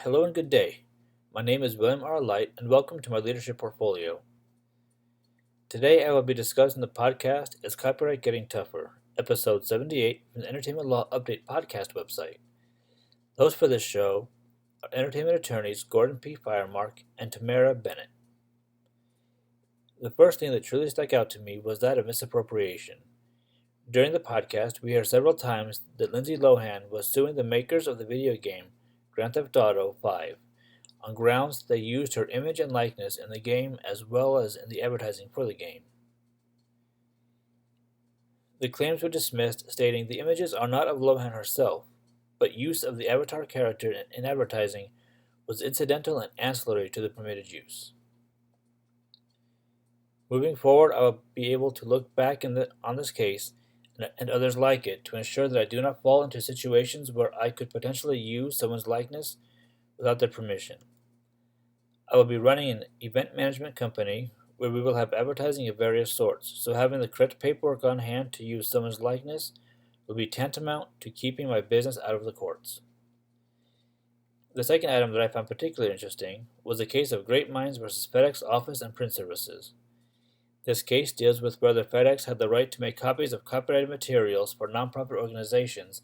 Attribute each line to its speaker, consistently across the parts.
Speaker 1: Hello and good day. My name is William R. Light, and welcome to my Leadership Portfolio. Today I will be discussing the podcast Is Copyright Getting Tougher? Episode 78 from the Entertainment Law Update podcast website. Hosts for this show are entertainment attorneys Gordon P. Firemark and Tamara Bennett. The first thing that truly stuck out to me was that of misappropriation. During the podcast, we heard several times that Lindsay Lohan was suing the makers of the video game Grand Theft Auto 5 on grounds they used her image and likeness in the game as well as in the advertising for the game. The claims were dismissed, stating the images are not of Lohan herself, but use of the avatar character in advertising was incidental and ancillary to the permitted use. Moving forward, I will be able to look back on this case and others like it to ensure that I do not fall into situations where I could potentially use someone's likeness without their permission. I will be running an event management company where we will have advertising of various sorts, so having the correct paperwork on hand to use someone's likeness will be tantamount to keeping my business out of the courts. The second item that I found particularly interesting was the case of Great Minds versus FedEx Office and Print Services. This case deals with whether FedEx had the right to make copies of copyrighted materials for nonprofit organizations,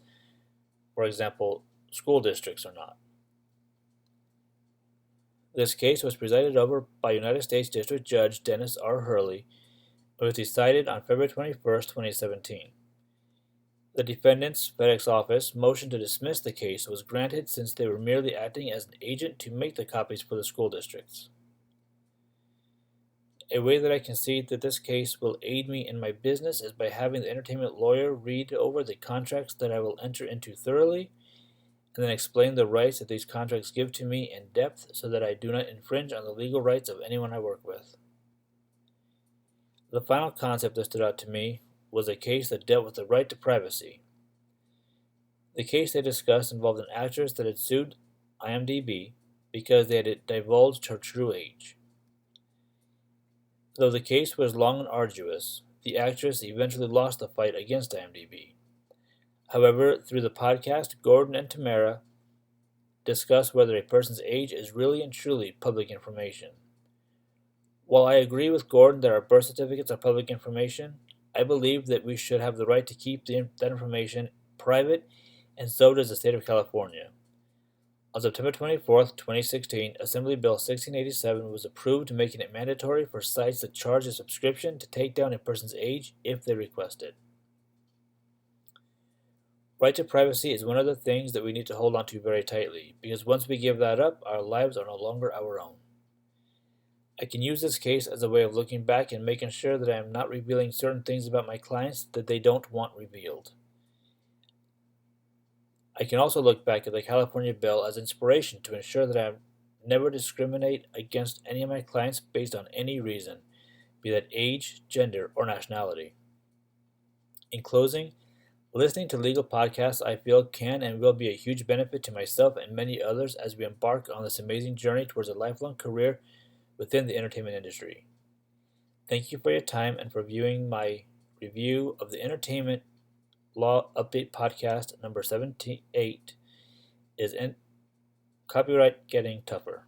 Speaker 1: for example, school districts or not. This case was presided over by United States District Judge Dennis R. Hurley and was decided on February 21, 2017. The defendant's FedEx office motion to dismiss the case was granted since they were merely acting as an agent to make the copies for the school districts. A way that I can see that this case will aid me in my business is by having the entertainment lawyer read over the contracts that I will enter into thoroughly and then explain the rights that these contracts give to me in depth so that I do not infringe on the legal rights of anyone I work with. The final concept that stood out to me was a case that dealt with the right to privacy. The case they discussed involved an actress that had sued IMDb because they had divulged her true age. Though the case was long and arduous, the actress eventually lost the fight against IMDb. However, through the podcast, Gordon and Tamara discuss whether a person's age is really and truly public information. While I agree with Gordon that our birth certificates are public information, I believe that we should have the right to keep that information private, and so does the state of California. On September 24, 2016, Assembly Bill 1687 was approved, making it mandatory for sites that charge a subscription to take down a person's age if they request it. Right to privacy is one of the things that we need to hold on to very tightly, because once we give that up, our lives are no longer our own. I can use this case as a way of looking back and making sure that I am not revealing certain things about my clients that they don't want revealed. I can also look back at the California bill as inspiration to ensure that I never discriminate against any of my clients based on any reason, be that age, gender, or nationality. In closing, listening to legal podcasts I feel can and will be a huge benefit to myself and many others as we embark on this amazing journey towards a lifelong career within the entertainment industry. Thank you for your time and for viewing my review of the Entertainment Law Update Podcast number 78, Is Copyright Getting Tougher?